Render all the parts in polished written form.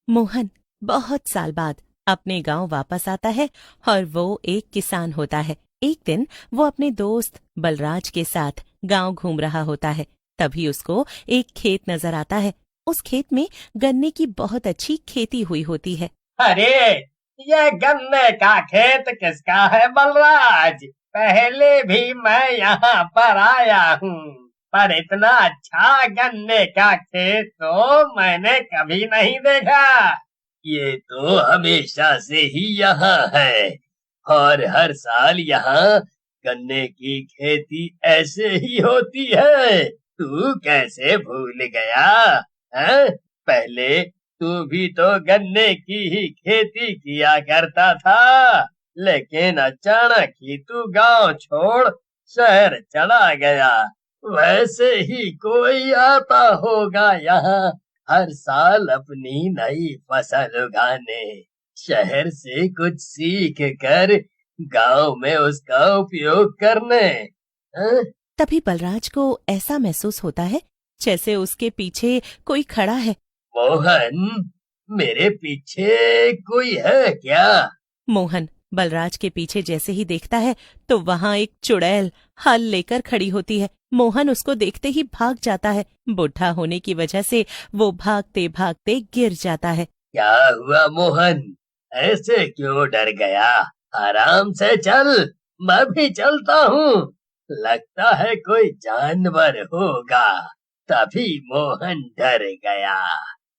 मोहन बहुत साल बाद अपने गांव वापस आता है और वो एक किसान होता है। एक दिन वो अपने दोस्त बलराज के साथ गांव घूम रहा होता है। तभी उसको एक खेत नजर आता है। उस खेत में गन्ने की बहुत अच्छी खेती हुई होती है। अरे, ये गन्ने का खेत किसका है बलराज? पहले भी मैं यहाँ पर आया हूँ, पर इतना अच्छा गन्ने का खेत तो मैंने कभी नहीं देखा। ये तो हमेशा से ही यहाँ है और हर साल यहाँ गन्ने की खेती ऐसे ही होती है। तू कैसे भूल गया? हैं? पहले तू भी तो गन्ने की ही खेती किया करता था, लेकिन अचानक ही तू गांव छोड़ शहर चला गया। वैसे ही कोई आता होगा यहाँ हर साल अपनी नई फसल उगाने, शहर से कुछ सीख कर गांव में उसका उपयोग करने। हैं? तभी बलराज को ऐसा महसूस होता है जैसे उसके पीछे कोई खड़ा है। मोहन, मेरे पीछे कोई है क्या? मोहन बलराज के पीछे जैसे ही देखता है तो वहां एक चुड़ैल हल लेकर खड़ी होती है। मोहन उसको देखते ही भाग जाता है। बुढ़ा होने की वजह से वो भागते भागते गिर जाता है। क्या हुआ मोहन? ऐसे क्यों डर गया? आराम से चल, मैं भी चलता हूँ। लगता है कोई जानवर होगा, तभी मोहन डर गया।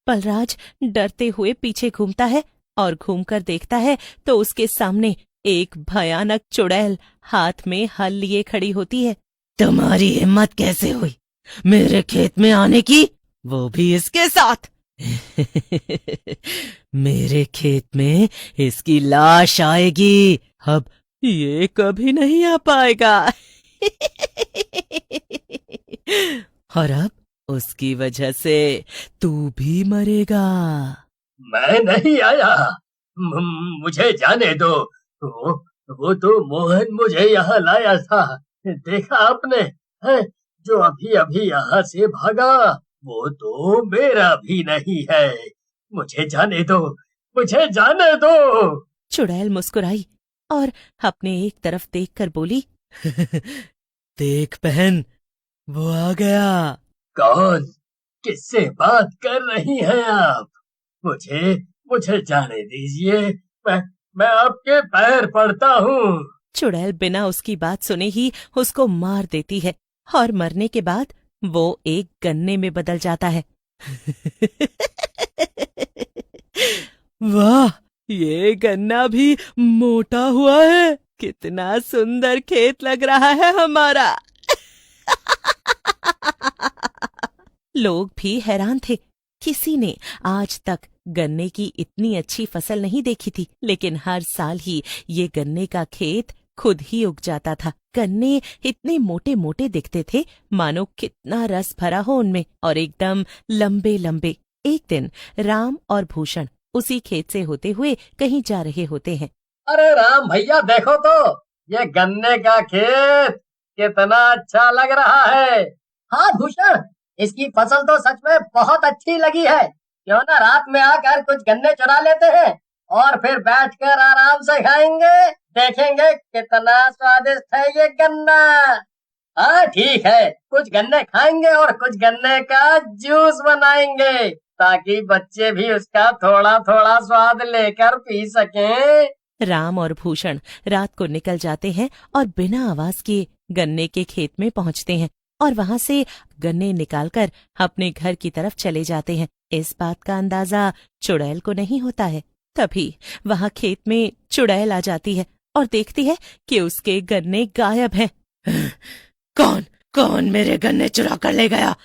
बलराज डरते हुए पीछे घूमता है और घूमकर देखता है तो उसके सामने एक भयानक चुड़ैल हाथ में हल लिए खड़ी होती है। तुम्हारी हिम्मत कैसे हुई मेरे खेत में आने की, वो भी इसके साथ? मेरे खेत में इसकी लाश आएगी, अब ये कभी नहीं आ पाएगा। और अब उसकी वजह से तू भी मरेगा। मैं नहीं आया, मुझे जाने दो। वो, वो तो मोहन मुझे यहाँ लाया था। देखा आपने? है, जो अभी अभी यहाँ से भागा, वो तो मेरा भी नहीं है। मुझे जाने दो, मुझे जाने दो। चुड़ैल मुस्कुराई और अपने एक तरफ देखकर बोली, देख बहन, वो आ गया। कौन? किससे बात कर रही हैं आप? मुझे मुझे जाने दीजिए। मैं मैं आपके पैर पड़ता हूँ। चुड़ैल बिना उसकी बात सुने ही उसको मार देती है और मरने के बाद वो एक गन्ने में बदल जाता है। वाह, ये गन्ना भी मोटा हुआ है। कितना सुंदर खेत लग रहा है हमारा। लोग भी हैरान थे। किसी ने आज तक गन्ने की इतनी अच्छी फसल नहीं देखी थी, लेकिन हर साल ही ये गन्ने का खेत खुद ही उग जाता था। गन्ने इतने मोटे मोटे दिखते थे मानो कितना रस भरा हो उनमें, और एकदम लंबे लंबे। एक दिन राम और भूषण उसी खेत से होते हुए कहीं जा रहे होते हैं। अरे राम भैया, देखो तो, ये गन्ने का खेत कितना अच्छा लग रहा है। हाँ भूषण, इसकी फसल तो सच में बहुत अच्छी लगी है। क्यों ना रात में आकर कुछ गन्ने चुरा लेते हैं और फिर बैठकर आराम से खाएंगे। देखेंगे कितना स्वादिष्ट है ये गन्ना। हाँ ठीक है, कुछ गन्ने खाएंगे और कुछ गन्ने का जूस बनाएंगे, ताकि बच्चे भी उसका थोड़ा थोड़ा स्वाद लेकर पी सकें। राम और भूषण रात को निकल जाते हैं और बिना आवाज किए गन्ने के खेत में पहुंचते हैं और वहां से गन्ने निकालकर अपने घर की तरफ चले जाते हैं। इस बात का अंदाजा चुड़ैल को नहीं होता है। तभी वहां खेत में चुड़ैल आ जाती है और देखती है कि उसके गन्ने गायब हैं। कौन कौन मेरे गन्ने चुरा कर ले गया?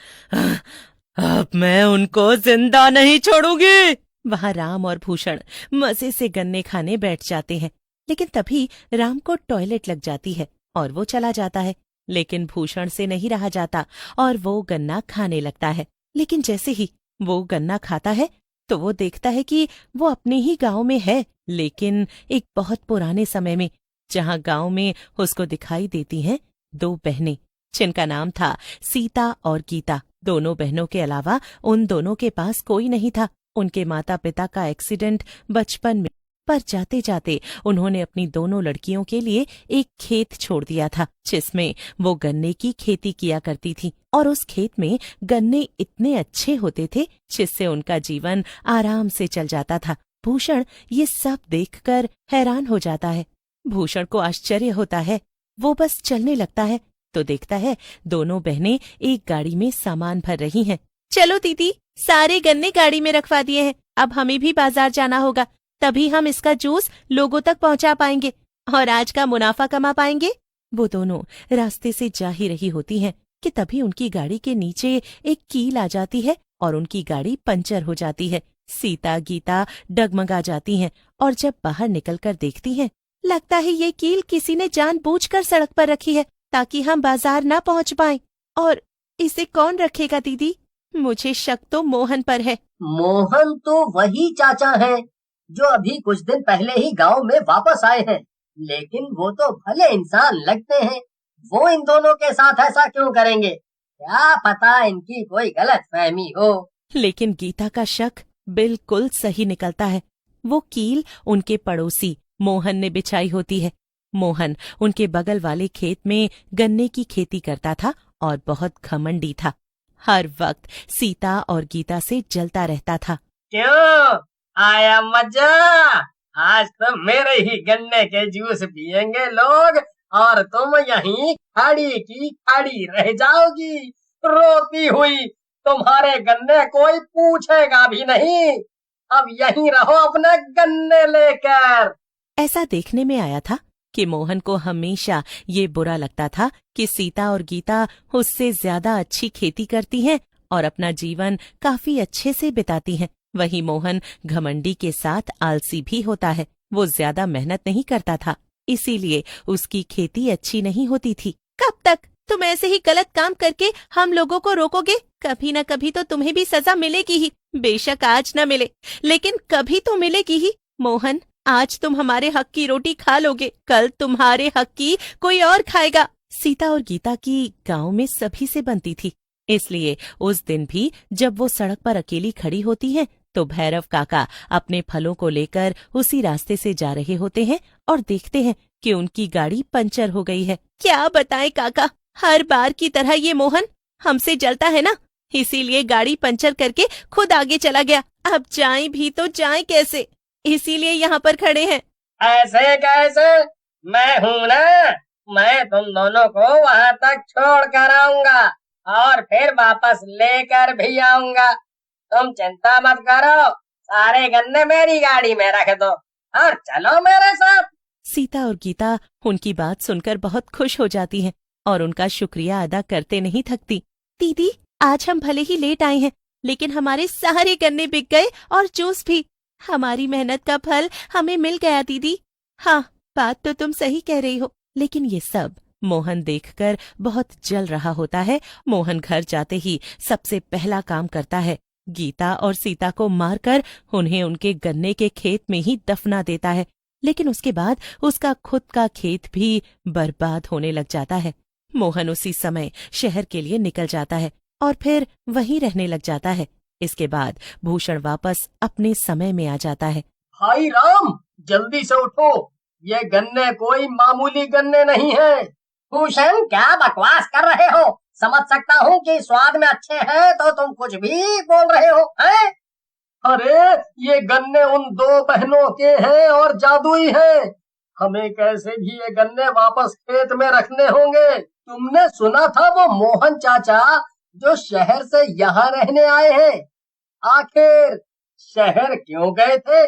अब मैं उनको जिंदा नहीं छोड़ूंगी। वहां राम और भूषण मजे से गन्ने खाने बैठ जाते हैं, लेकिन तभी राम को टॉयलेट लग जाती है और वो चला जाता है। लेकिन भूषण से नहीं रहा जाता और वो गन्ना खाने लगता है। लेकिन जैसे ही वो गन्ना खाता है तो वो देखता है कि वो अपने ही गांव में है, लेकिन एक बहुत पुराने समय में, जहां गांव में उसको दिखाई देती हैं दो बहनें, जिनका नाम था सीता और गीता। दोनों बहनों के अलावा उन दोनों के पास कोई नहीं था। उनके माता पिता का एक्सीडेंट बचपन में, पर जाते जाते उन्होंने अपनी दोनों लड़कियों के लिए एक खेत छोड़ दिया था जिसमें वो गन्ने की खेती किया करती थी। और उस खेत में गन्ने इतने अच्छे होते थे जिससे उनका जीवन आराम से चल जाता था। भूषण ये सब देखकर हैरान हो जाता है। भूषण को आश्चर्य होता है। वो बस चलने लगता है तो देखता है दोनों बहनें एक गाड़ी में सामान भर रही हैं। चलो दीदी, सारे गन्ने गाड़ी में रखवा दिए हैं, अब हमें भी बाजार जाना होगा, तभी हम इसका जूस लोगों तक पहुंचा पाएंगे और आज का मुनाफा कमा पाएंगे। वो दोनों रास्ते से जा ही रही होती हैं कि तभी उनकी गाड़ी के नीचे एक कील आ जाती है और उनकी गाड़ी पंचर हो जाती है। सीता गीता डगमगा जाती हैं और जब बाहर निकलकर देखती हैं, लगता है ये कील किसी ने जानबूझकर सड़क पर रखी है ताकि हम बाजार ना पहुंच पाएं। और इसे कौन रखेगा दीदी? मुझे शक तो मोहन पर है। मोहन तो वही चाचा हैं जो अभी कुछ दिन पहले ही गांव में वापस आए हैं, लेकिन वो तो भले इंसान लगते हैं। वो इन दोनों के साथ ऐसा क्यों करेंगे? क्या पता इनकी कोई गलतफहमी हो। लेकिन गीता का शक बिल्कुल सही निकलता है। वो कील उनके पड़ोसी मोहन ने बिछाई होती है। मोहन उनके बगल वाले खेत में गन्ने की खेती करता था और बहुत घमंडी था। हर वक्त सीता और गीता से जलता रहता था। क्यों आया मजा? आज तो मेरे ही गन्ने के जूस पियेंगे लोग और तुम यहीं खड़ी की खड़ी रह जाओगी रोती हुई। तुम्हारे गन्ने कोई पूछेगा भी नहीं। अब यहीं रहो अपने गन्ने लेकर। ऐसा देखने में आया था कि मोहन को हमेशा ये बुरा लगता था कि सीता और गीता उससे ज्यादा अच्छी खेती करती हैं और अपना जीवन काफी अच्छे से बिताती हैं। वहीं मोहन घमंडी के साथ आलसी भी होता है। वो ज्यादा मेहनत नहीं करता था, इसीलिए उसकी खेती अच्छी नहीं होती थी। कब तक तुम ऐसे ही गलत काम करके हम लोगों को रोकोगे? कभी न कभी तो तुम्हें भी सजा मिलेगी ही। बेशक आज न मिले, लेकिन कभी तो मिलेगी ही। मोहन, आज तुम हमारे हक की रोटी खा लोगे, कल तुम्हारे हक की कोई और खाएगा। सीता और गीता की गांव में सभी से बनती थी, इसलिए उस दिन भी जब वो सड़क पर अकेली खड़ी होती हैं, तो भैरव काका अपने फलों को लेकर उसी रास्ते से जा रहे होते हैं और देखते हैं कि उनकी गाड़ी पंचर हो गई है। क्या बताएं काका, हर बार की तरह ये मोहन हमसे जलता है ना, इसीलिए गाड़ी पंचर करके खुद आगे चला गया। अब जाएं भी तो जाएं कैसे, इसीलिए यहाँ पर खड़े हैं। ऐसे कैसे? मैं हूँ ना, मैं तुम दोनों को वहाँ तक छोड़ कर आऊंगा और फिर वापस लेकर भी आऊंगा। तुम चिंता मत करो, सारे गन्ने मेरी गाड़ी में रख दो और चलो मेरे साथ। सीता और गीता उनकी बात सुनकर बहुत खुश हो जाती हैं और उनका शुक्रिया अदा करते नहीं थकती। दीदी, आज हम भले ही लेट आए हैं, लेकिन हमारे सारे गन्ने बिक गए और जूस भी। हमारी मेहनत का फल हमें मिल गया दीदी। हाँ, बात तो तुम सही कह रही हो, लेकिन ये सब मोहन देखकर बहुत जल रहा होता है। मोहन घर जाते ही सबसे पहला काम करता है, गीता और सीता को मारकर उन्हें उनके गन्ने के खेत में ही दफना देता है। लेकिन उसके बाद उसका खुद का खेत भी बर्बाद होने लग जाता है। मोहन उसी समय शहर के लिए निकल जाता है और फिर वहीं रहने लग जाता है। इसके बाद भूषण वापस अपने समय में आ जाता है। भाई राम, जल्दी से उठो, ये गन्ने कोई मामूली गन्ने नहीं है। भूषण, क्या बकवास कर रहे हो? समझ सकता हूँ कि स्वाद में अच्छे हैं तो तुम कुछ भी बोल रहे हो हैं? अरे ये गन्ने उन दो बहनों के हैं और जादुई हैं। हमें कैसे भी ये गन्ने वापस खेत में रखने होंगे। तुमने सुना था वो मोहन चाचा जो शहर से यहाँ रहने आए हैं, आखिर शहर क्यों गए थे?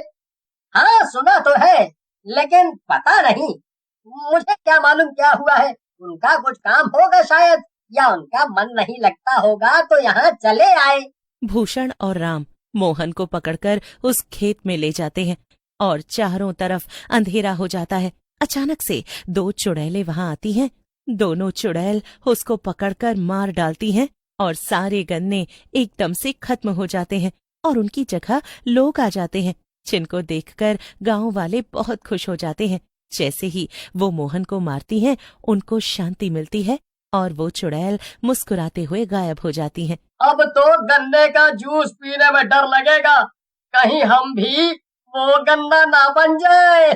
हाँ सुना तो है, लेकिन पता नहीं, मुझे क्या मालूम क्या हुआ है। उनका कुछ काम होगा शायद, या उनका मन नहीं लगता होगा तो यहाँ चले आए। भूषण और राम मोहन को पकड़कर उस खेत में ले जाते हैं और चारों तरफ अंधेरा हो जाता है। अचानक से दो चुड़ैलें वहां आती हैं। दोनों चुड़ैल उसको पकड़कर मार डालती हैं और सारे गन्ने एकदम से खत्म हो जाते हैं और उनकी जगह लोग आ जाते हैं, जिनको देखकर गांव वाले बहुत खुश हो जाते हैं। जैसे ही वो मोहन को मारती हैं, उनको शांति मिलती है और वो चुड़ैल मुस्कुराते हुए गायब हो जाती हैं। अब तो गन्ने का जूस पीने में डर लगेगा। कहीं हम भी वो गन्ना ना बन जाए।